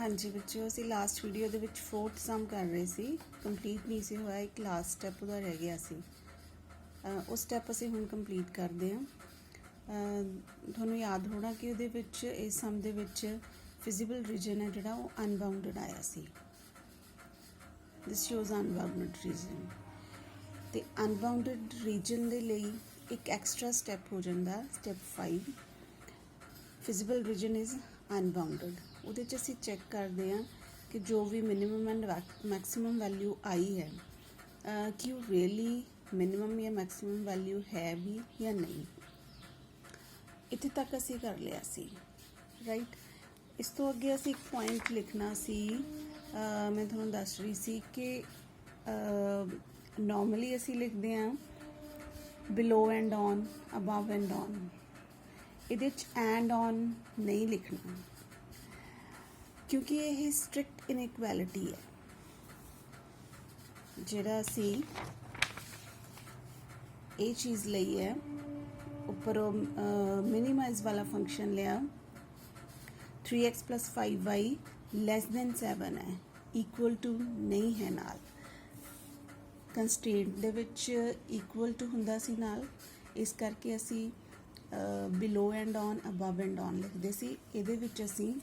हाँ जी बच्चों, ਅਸੀਂ ਲਾਸਟ ਵੀਡੀਓ ਦੇ ਵਿੱਚ 4th ਸਮ ਕਰ ਰਹੇ ਸੀ। ਕੰਪਲੀਟ ਨਹੀਂ ਸੀ ਹੋਇਆ, ਇੱਕ ਲਾਸਟ ਸਟੈਪ ਉਹਦਾ ਰਹਿ ਗਿਆ ਸੀ। ਉਹ ਸਟੈਪ ਅਸੀਂ ਹੁਣ ਕੰਪਲੀਟ ਕਰਦੇ ਹਾਂ। ਤੁਹਾਨੂੰ ਯਾਦ ਹੋਣਾ ਕਿ ਉਹਦੇ ਵਿੱਚ ਇਸ ਸਮ ਦੇ ਵਿੱਚ ਫਿਜ਼ੀਬਲ ਰੀਜਨ ਹੈ ਜਿਹੜਾ ਉਹ ਅਨਬਾਊਂਡਡ ਆਇਆ ਸੀ। ਦਿਸ ਸ਼ੋਜ਼ ਅਨਬਾਊਂਡਡ ਰੀਜਨ। ਤੇ ਅਨਬਾਊਂਡਡ ਰੀਜਨ ਦੇ ਲਈ ਇੱਕ ਐਕਸਟਰਾ ਸਟੈਪ ਹੋ ਜਾਂਦਾ, step 5। Feasible region is unbounded. ਉਹਦੇ 'ਚ ਅਸੀਂ ਚੈੱਕ ਕਰਦੇ ਹਾਂ ਕਿ ਜੋ ਵੀ ਮਿਨੀਮਮ ਐਂਡ ਮੈਕਸਿਮਮ ਵੈਲਿਊ ਆਈ ਹੈ ਕਿ ਉਹ ਰੀਅਲੀ ਮਿਨੀਮਮ ਜਾਂ ਮੈਕਸਿਮਮ ਵੈਲਿਊ ਹੈ ਵੀ ਜਾਂ ਨਹੀਂ। ਇੱਥੇ ਤੱਕ ਅਸੀਂ ਕਰ ਲਿਆ ਸੀ, ਰਾਈਟ। ਇਸ ਤੋਂ ਅੱਗੇ ਅਸੀਂ ਇੱਕ ਪੁਆਇੰਟ ਲਿਖਣਾ ਸੀ। ਮੈਂ ਤੁਹਾਨੂੰ ਦੱਸ ਰਹੀ ਸੀ ਕਿ ਨੋਰਮਲੀ ਅਸੀਂ ਲਿਖਦੇ ਹਾਂ below and on, above and on. ਇਹਦੇ 'ਚ ਐਂਡ ਔਨ ਨਹੀਂ ਲਿਖਣਾ ਕਿਉਂਕਿ ਇਹ ਸਟ੍ਰਿਕਟ ਇਨਇਕੁਐਲਿਟੀ ਹੈ। ਜਿਹੜਾ ਅਸੀਂ ਇਹ ਚੀਜ਼ ਲਈ ਹੈ, ਉੱਪਰ ਮਿਨੀਮਾਈਜ਼ ਵਾਲਾ ਫੰਕਸ਼ਨ ਲਿਆ, 3x + 5y <= 7 ਹੈ, ਇਕੁਅਲ ਟੂ ਨਹੀਂ ਹੈ ਨਾਲ। ਕੰਸਟ੍ਰੇਂਟ ਦੇ ਵਿੱਚ ਇਕੁਅਲ ਟੂ ਹੁੰਦਾ ਸੀ ਨਾਲ, ਇਸ ਕਰਕੇ ਅਸੀਂ below and on, above and on ਲਿਖਦੇ ਸੀ। ਇਹਦੇ ਵਿੱਚ ਅਸੀਂ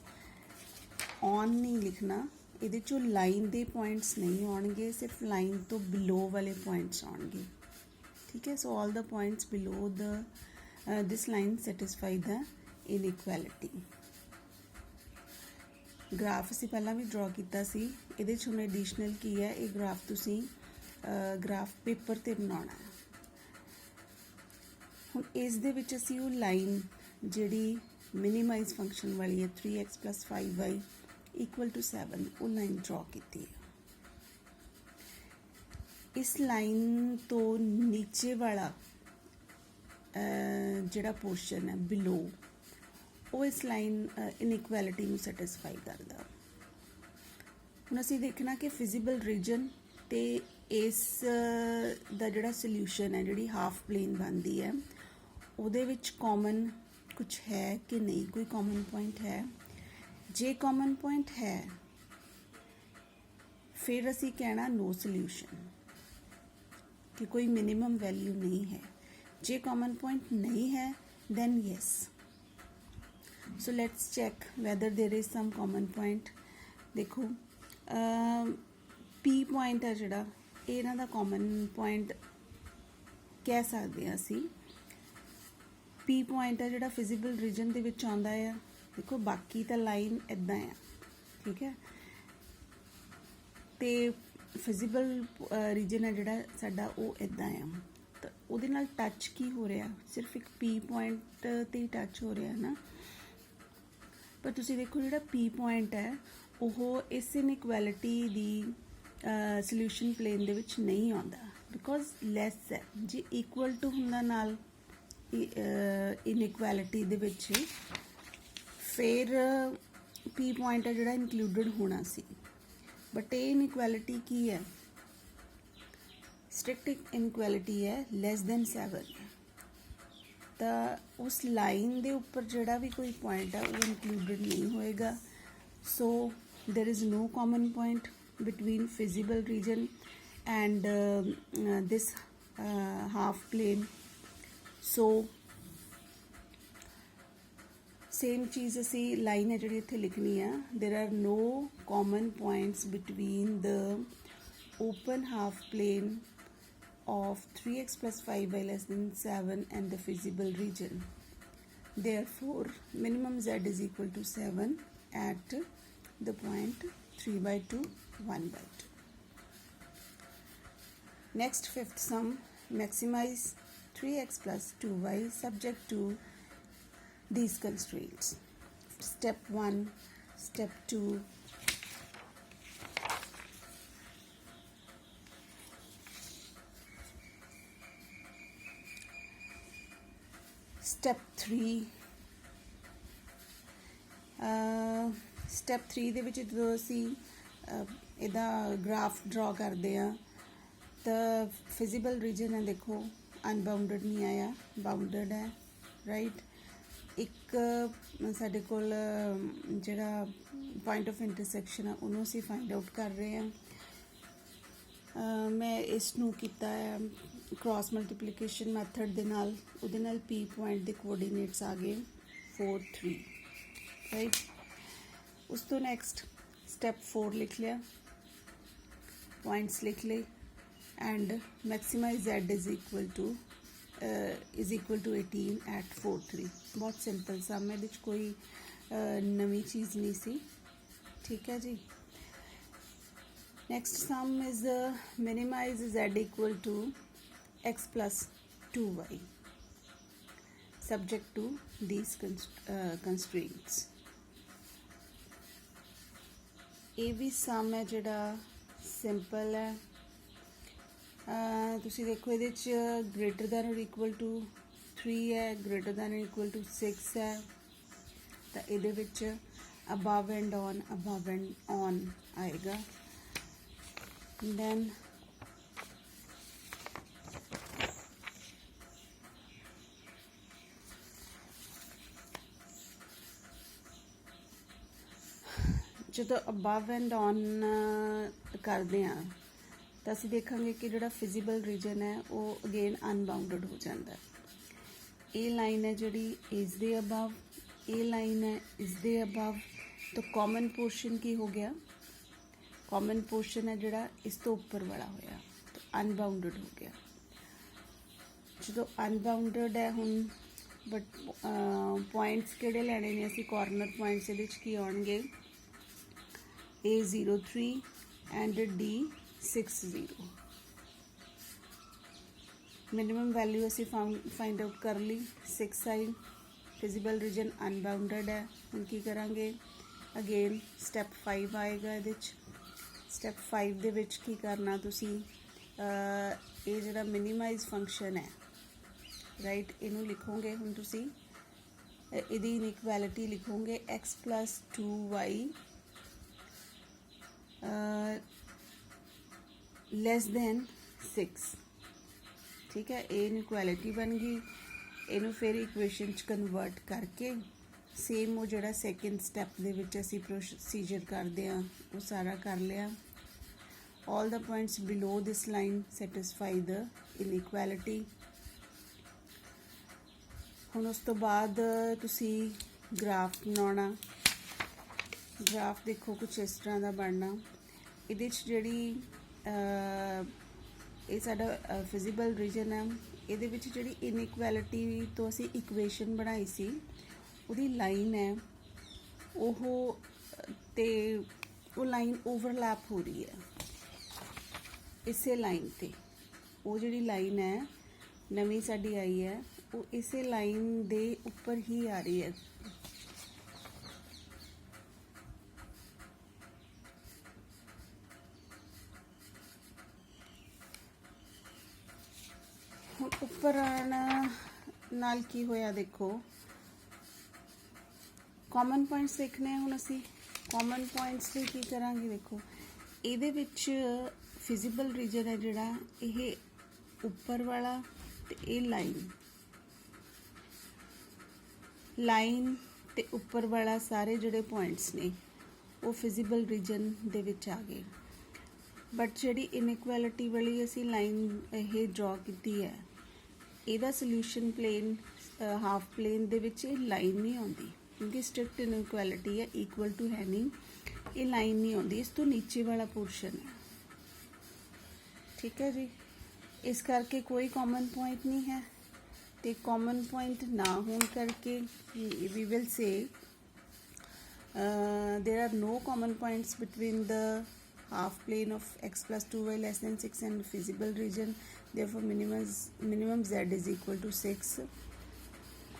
ਔਨ ਨਹੀਂ ਲਿਖਣਾ, ਇਹਦੇ 'ਚੋਂ ਲਾਈਨ ਦੇ ਪੁਆਇੰਟਸ ਨਹੀਂ ਆਉਣਗੇ, ਸਿਰਫ ਲਾਈਨ ਤੋਂ ਬਿਲੋ ਵਾਲੇ ਪੁਆਇੰਟਸ ਆਉਣਗੇ, ਠੀਕ ਹੈ। ਸੋ ਆਲ ਦਾ ਪੁਆਇੰਟਸ ਬਿਲੋ ਦਿਸ ਲਾਈਨ ਸੈਟਿਸਫਾਈ ਦਾ ਇਨਇਕੁਐਲਿਟੀ। ਗ੍ਰਾਫ ਅਸੀਂ ਪਹਿਲਾਂ ਵੀ ਡਰਾ ਕੀਤਾ ਸੀ। ਇਹਦੇ 'ਚ ਹੁਣ ਐਡੀਸ਼ਨਲ ਕੀ ਹੈ, ਇਹ ਗ੍ਰਾਫ ਤੁਸੀਂ ਗ੍ਰਾਫ ਪੇਪਰ 'ਤੇ ਬਣਾਉਣਾ ਹੈ। ਹੁਣ ਇਸ ਦੇ ਵਿੱਚ ਅਸੀਂ ਉਹ ਲਾਈਨ ਜਿਹੜੀ ਮਿਨੀਮਾਈਜ਼ ਫੰਕਸ਼ਨ ਵਾਲੀ ਹੈ, 3x + 5y = 7, ਉਹ ਲਾਈਨ ਡਰਾ ਕੀਤੀ ਹੈ। ਇਸ ਲਾਈਨ ਤੋਂ ਨੀਚੇ ਵਾਲਾ ਜਿਹੜਾ ਪੋਰਸ਼ਨ ਹੈ ਬਿਲੋ, ਉਹ ਇਸ ਲਾਈਨ ਇਨਇਕੁਐਲਿਟੀ ਨੂੰ ਸੈਟਿਸਫਾਈ ਕਰਦਾ। ਹੁਣ ਅਸੀਂ ਦੇਖਣਾ ਕਿ ਫਿਜ਼ੀਬਲ ਰੀਜਨ ਤੇ ਇਸ ਦਾ ਜਿਹੜਾ ਸੋਲਿਊਸ਼ਨ ਹੈ, ਜਿਹੜੀ ਹਾਫ ਪਲੇਨ ਬਣਦੀ ਹੈ, ਉਹਦੇ ਵਿੱਚ ਕਾਮਨ ਕੁਛ ਹੈ ਕਿ ਨਹੀਂ, ਕੋਈ ਕਾਮਨ ਪੁਆਇੰਟ ਹੈ। ਜੇ ਕਾਮਨ ਪੁਆਇੰਟ ਹੈ ਫਿਰ ਅਸੀਂ ਕਹਿਣਾ ਨੋ ਸੋਲਿਊਸ਼ਨ, ਕਿ ਕੋਈ ਮਿਨੀਮਮ ਵੈਲਿਊ ਨਹੀਂ ਹੈ। ਜੇ ਕਾਮਨ ਪੁਆਇੰਟ ਨਹੀਂ ਹੈ then yes. So let's check whether there is some common point. ਦੇਖੋ P ਪੁਆਇੰਟ ਹੈ ਜਿਹੜਾ, ਇਹਨਾਂ ਦਾ ਕਾਮਨ ਪੁਆਇੰਟ ਕਹਿ ਸਕਦੇ ਹਾਂ ਅਸੀਂ। P ਪੁਆਇੰਟ ਹੈ ਜਿਹੜਾ ਫਿਜ਼ੀਬਲ ਰੀਜਨ ਦੇ ਵਿੱਚ ਆਉਂਦਾ ਆ। ਦੇਖੋ ਬਾਕੀ ਤਾਂ ਲਾਈਨ ਇੱਦਾਂ ਆ, ਠੀਕ ਹੈ। ਤੇ ਫਿਜ਼ੀਬਲ ਰੀਜਨ ਹੈ ਜਿਹੜਾ ਸਾਡਾ, ਉਹ ਇੱਦਾਂ ਆ। ਤਾਂ ਉਹਦੇ ਨਾਲ ਟੱਚ ਕੀ ਹੋ ਰਿਹਾ, ਸਿਰਫ ਇੱਕ P ਪੁਆਇੰਟ 'ਤੇ ਹੀ ਟੱਚ ਹੋ ਰਿਹਾ ਨਾ। ਪਰ ਤੁਸੀਂ ਦੇਖੋ ਜਿਹੜਾ P ਪੁਆਇੰਟ ਹੈ ਉਹ ਇਸ ਇਨਇਕੁਐਲਿਟੀ ਦੀ ਸੋਲਿਊਸ਼ਨ ਪਲੇਨ ਦੇ ਵਿੱਚ ਨਹੀਂ ਆਉਂਦਾ, ਬਿਕੋਜ਼ ਲੈਸ ਹੈ। ਜੇ ਇਕੁਅਲ ਟੂ ਹੁੰਦਾ ਨਾਲ ਇਨਇਕੁਐਲਿਟੀ ਦੇ ਵਿੱਚ, ਫਿਰ P ਪੁਆਇੰਟ ਹੈ ਜਿਹੜਾ ਇਨਕਲੂਡਡ ਹੋਣਾ ਸੀ। ਬਟ ਇਹ ਇਨਇਕੁਐਲਿਟੀ ਕੀ ਹੈ, ਸਟ੍ਰਿਕਟ ਇਨਇਕੁਐਲਿਟੀ ਹੈ, <= 7। ਤਾਂ ਉਸ ਲਾਈਨ ਦੇ ਉੱਪਰ ਜਿਹੜਾ ਵੀ ਕੋਈ ਪੁਆਇੰਟ ਹੈ ਉਹ ਇਨਕਲੂਡਡ ਨਹੀਂ ਹੋਏਗਾ। ਸੋ there is no common point between feasible region and this half plane. So same ਚੀਜ਼ ਅਸੀਂ ਲਾਈਨ ਹੈ ਜਿਹੜੀ ਇੱਥੇ ਲਿਖਣੀ ਆ, there are no common points between the open half plane of 3x + 5y <= 7 and the feasible region. Therefore minimum z = 7 at the point 3/2, 1/2. Next, fifth sum, maximize 3x + 2y subject to these constraints. Step 1, step 2. Step 3. Step 3 ਦੇ ਵਿੱਚ ਜਦੋਂ ਅਸੀਂ ਇਹਦਾ graph ਡਰਾ ਕਰਦੇ ਹਾਂ ਤਾਂ ਫਿਜ਼ੀਬਲ reason ਹੈ, ਦੇਖੋ ਅਨਬਾਊਂਡਡ ਨਹੀਂ ਆਇਆ, ਬਾਊਂਡਡ ਹੈ, ਰਾਈਟ। ਇੱਕ ਸਾਡੇ ਕੋਲ ਜਿਹੜਾ ਪੁਆਇੰਟ ਆਫ ਇੰਟਰਸੈਕਸ਼ਨ ਆ ਉਹਨੂੰ ਅਸੀਂ ਫਾਈਂਡ ਆਊਟ ਕਰ ਰਹੇ ਹਾਂ। ਮੈਂ ਇਸ ਨੂੰ ਕੀਤਾ ਹੈ ਕ੍ਰਾਸ ਮਲਟੀਪਲੀਕੇਸ਼ਨ ਮੈਥਡ ਦੇ ਨਾਲ, ਉਹਦੇ ਨਾਲ P ਪੁਆਇੰਟ ਦੇ ਕੋਆਰਡੀਨੇਟਸ ਆ ਗਏ 4 3 ਰਾਈਟ। ਉਸ ਤੋਂ ਨੈਕਸਟ ਸਟੈਪ 4 ਲਿਖ ਲਿਆ, ਪੁਆਇੰਟਸ ਲਿਖ ਲਏ and ਮੈਕਸਿਮਾਈਜ਼ Z is equal to 18 at 4 3। बहुत सिंपल सम है, ਇਹਦੇ 'ਚ ਕੋਈ ਨਵੀਂ ਚੀਜ਼ ਨਹੀਂ ਸੀ। ਠੀਕ ਹੈ ਜੀ। Next sum is minimize Z equal to x plus 2y subject to these constraints। ਇਹ ਵੀ ਸਮ ਹੈ ਜਿਹੜਾ ਸਿੰਪਲ ਹੈ। ਤੁਸੀਂ ਦੇਖੋ ਇਹਦੇ 'ਚ ਗ੍ਰੇਟਰ ਦੈਨ ਔਰ ਇਕੁਅਲ ਟੂ 3 ਹੈ, ਗ੍ਰੇਟਰ ਦੈਨ ਔਰ ਇਕੁਅਲ ਟੂ 6 ਹੈ, ਤਾਂ ਇਹਦੇ ਵਿੱਚ ਅਬਵ ਐਂਡ ਔਨ ਆਏਗਾ। then ਜਦੋਂ ਅਬਵ ਐਂਡ ਔਨ ਕਰਦੇ ਹਾਂ ਤਾਂ ਅਸੀਂ ਦੇਖਾਂਗੇ ਕਿ ਜਿਹੜਾ ਫਿਜ਼ੀਬਲ ਰੀਜਨ ਹੈ ਉਹ ਅਗੇਨ ਅਨਬਾਊਂਡਡ ਹੋ ਜਾਂਦਾ ਹੈ। ਇਹ ਲਾਈਨ ਹੈ ਜਿਹੜੀ ਇਸ ਦੇ ਅਬਵ, ਇਹ ਲਾਈਨ ਹੈ ਇਸ ਦੇ ਅਬਵ, ਤਾਂ ਕਾਮਨ ਪੋਰਸ਼ਨ ਕੀ ਹੋ ਗਿਆ, ਕਾਮਨ ਪੋਰਸ਼ਨ ਹੈ ਜਿਹੜਾ ਇਸ ਤੋਂ ਉੱਪਰ ਵਾਲਾ ਹੋਇਆ, ਤਾਂ ਅਨਬਾਊਂਡਡ ਹੋ ਗਿਆ। ਜਦੋਂ ਅਨਬਾਊਂਡਡ ਹੈ ਹੁਣ ਬਟ ਪੁਆਇੰਟਸ ਕਿਹੜੇ ਲੈਣੇ ਨੇ ਅਸੀਂ, ਕਾਰਨਰ ਪੁਆਇੰਟਸ ਇਹਦੇ 'ਚ ਕੀ ਆਉਣਗੇ, A03 and D60। Minimum value ਅਸੀਂ ਫਾਈਂਡ ਆਊਟ ਕਰ ਲਈ 6 ਆਈ, ਫਿਜ਼ੀਬਲ ਰੀਜਨ ਅਨਬਾਊਂਡਡ ਹੈ। ਹੁਣ ਕੀ ਕਰਾਂਗੇ, ਅਗੇਨ ਸਟੈਪ 5 ਆਏਗਾ ਇਹਦੇ 'ਚ। ਸਟੈਪ 5 ਦੇ ਵਿੱਚ ਕੀ ਕਰਨਾ ਤੁਸੀਂ, ਇਹ ਜਿਹੜਾ ਮਿਨੀਮਾਈਜ਼ ਫੰਕਸ਼ਨ ਹੈ ਰਾਈਟ, ਇਹਨੂੰ ਲਿਖੋਗੇ ਹੁਣ ਤੁਸੀਂ, ਇਹਦੀ ਇਨਇਕੁਐਲਿਟੀ ਲਿਖੋਗੇ x plus 2y less than 6। ਠੀਕ ਹੈ, ਇਹ ਇਨਇਕੁਐਲਿਟੀ ਬਣ ਗਈ। ਇਹਨੂੰ ਫਿਰ ਇਕੁਏਸ਼ਨ 'ਚ ਕਨਵਰਟ ਕਰਕੇ ਸੇਮ ਉਹ ਜਿਹੜਾ ਸੈਕਿੰਡ ਸਟੈਪ ਦੇ ਵਿੱਚ ਅਸੀਂ ਪ੍ਰੋਸੀਜਰ ਕਰਦੇ ਹਾਂ ਉਹ ਸਾਰਾ ਕਰ ਲਿਆ। all the points below this line satisfy the inequality। ਹੁਣ ਉਸ ਤੋਂ ਬਾਅਦ ਤੁਸੀਂ ਗ੍ਰਾਫ ਬਣਾਉਣਾ। ਗ੍ਰਾਫ ਦੇਖੋ ਕੁਛ ਇਸ ਤਰ੍ਹਾਂ ਦਾ ਬਣਨਾ। ਇਹਦੇ 'ਚ ਜਿਹੜੀ ਇਹ ਸਾਡਾ ਫਿਜ਼ੀਬਲ ਰੀਜਨ ਹੈ, ਇਹਦੇ ਵਿੱਚ ਜਿਹੜੀ ਇਨਇਕੁਐਲਿਟੀ ਤੋਂ ਅਸੀਂ ਇਕੁਏਸ਼ਨ ਬਣਾਈ ਸੀ ਉਹਦੀ ਲਾਈਨ ਹੈ ਉਹ, ਤੇ ਉਹ ਲਾਈਨ ਓਵਰਲੈਪ ਹੋ ਰਹੀ ਹੈ ਇਸੇ ਲਾਈਨ ਤੇ। ਉਹ ਜਿਹੜੀ ਲਾਈਨ ਹੈ ਨਵੀਂ ਸਾਡੀ ਆਈ ਹੈ ਉਹ ਇਸੇ ਲਾਈਨ ਦੇ ਉੱਪਰ ਹੀ ਆ ਰਹੀ ਹੈ। ਹੁਣ ਉੱਪਰ ਆਉਣ ਨਾਲ ਕੀ ਹੋਇਆ ਦੇਖੋ, ਕਾਮਨ ਪੁਆਇੰਟਸ ਦੇਖਣੇ ਹੁਣ ਅਸੀਂ। ਕਾਮਨ ਪੁਆਇੰਟਸ ਲਈ ਕੀ ਕਰਾਂਗੇ ਦੇਖੋ, ਇਹਦੇ ਵਿੱਚ ਫਿਜ਼ੀਬਲ ਰੀਜਨ ਹੈ ਜਿਹੜਾ ਇਹ ਉੱਪਰ ਵਾਲਾ ਤੇ ਇਹ ਲਾਈਨ ਤੇ ਉੱਪਰ ਵਾਲਾ ਸਾਰੇ ਜਿਹੜੇ ਪੁਆਇੰਟਸ ਨੇ ਉਹ ਫਿਜ਼ੀਬਲ ਰੀਜਨ ਦੇ ਵਿੱਚ ਆ ਗਏ। ਬਟ ਜਿਹੜੀ ਇਨਇਕੁਐਲਿਟੀ ਵਾਲੀ ਅਸੀਂ ਲਾਈਨ ਇਹ ਡਰਾ ਕੀਤੀ ਹੈ ਇਹਦਾ ਸੋਲੂਸ਼ਨ ਪਲੇਨ ਹਾਫ ਪਲੇਨ ਦੇ ਵਿੱਚ ਇਹ ਲਾਈਨ ਨਹੀਂ ਆਉਂਦੀ ਕਿਉਂਕਿ ਸਟ੍ਰਿਕਟ ਇਨਇਕੁਐਲਿਟੀ ਹੈ, ਇਕੁਅਲ ਟੂ ਹੈ ਨਹੀਂ, ਇਹ ਲਾਈਨ ਨਹੀਂ ਆਉਂਦੀ, ਇਸ ਤੋਂ ਨੀਚੇ ਵਾਲਾ ਪੋਰਸ਼ਨ ਹੈ। ਠੀਕ ਹੈ ਜੀ, ਇਸ ਕਰਕੇ ਕੋਈ ਕਾਮਨ ਪੁਆਇੰਟ ਨਹੀਂ ਹੈ ਤੇ ਕਾਮਨ ਪੁਆਇੰਟ ਨਾ ਹੋਣ ਕਰਕੇ we will say there are no common points between the half plane of x plus 2y less than 6 and feasible region, therefore minimum z is equal to 6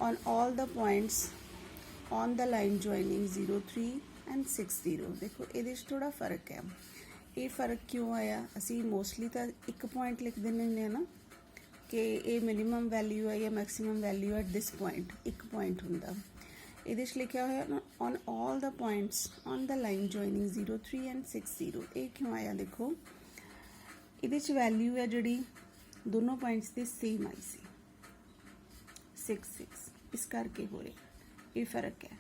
on all the points on the line joining 0 3 and 6 0। देखो ਇਹਦੇ 'ਚ ਥੋੜਾ ਫਰਕ ਹੈ। ਇਹ ਫਰਕ ਕਿਉਂ ਆਇਆ, ਅਸੀਂ ਮੋਸਟਲੀ ਤਾਂ ਇੱਕ ਪੁਆਇੰਟ ਲਿਖ ਦਿੰਦੇ ਹੁੰਦੇ ਹਾਂ ਨਾ ਕਿ ਇਹ ਮਿਨੀਮਮ ਵੈਲਿਊ ਹੈ ਜਾਂ maximum value at this point, ਇੱਕ ਪੁਆਇੰਟ ਹੁੰਦਾ। ਇਹਦੇ 'ਚ ਲਿਖਿਆ ਹੋਇਆ on all the points on the line joining 0 3 and 6 0। ਇਹ ਕਿਉਂ ਆਇਆ ਦੇਖੋ, ਇਹਦੇ 'ਚ ਵੈਲਿਊ ਹੈ ਜਿਹੜੀ ਦੋਨੋਂ ਪੁਆਇੰਟਸ ਦੀ ਸੇਮ ਆਈ ਸੀ 6 6, ਇਸ ਕਰਕੇ ਹੋ ਰਿਹਾ। ਇਹ ਫ਼ਰਕ ਹੈ।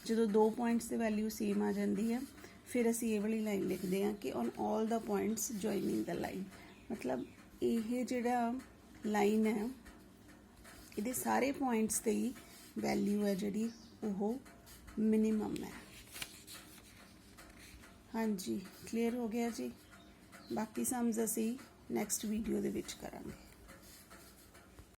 ਜਦੋਂ 2 ਪੁਆਇੰਟਸ ਦੀ ਵੈਲਿਊ ਸੇਮ ਆ ਜਾਂਦੀ ਹੈ ਫਿਰ ਅਸੀਂ ਇਹ ਵਾਲੀ ਲਾਈਨ ਲਿਖਦੇ ਹਾਂ ਕਿ on all the points joining the line. ਮਤਲਬ ਇਹ ਜਿਹੜਾ ਲਾਈਨ ਹੈ ਇਹਦੇ ਸਾਰੇ ਪੁਆਇੰਟਸ 'ਤੇ ਹੀ ਵੈਲਿਊ ਹੈ ਜਿਹੜੀ ਉਹ ਮਿਨੀਮਮ ਹੈ। ਹਾਂਜੀ, ਕਲੀਅਰ ਹੋ ਗਿਆ ਜੀ। ਬਾਕੀ ਸਮਸ ਅਸੀਂ ਨੈਕਸਟ ਵੀਡੀਓ ਦੇ ਵਿੱਚ ਕਰਾਂਗੇ।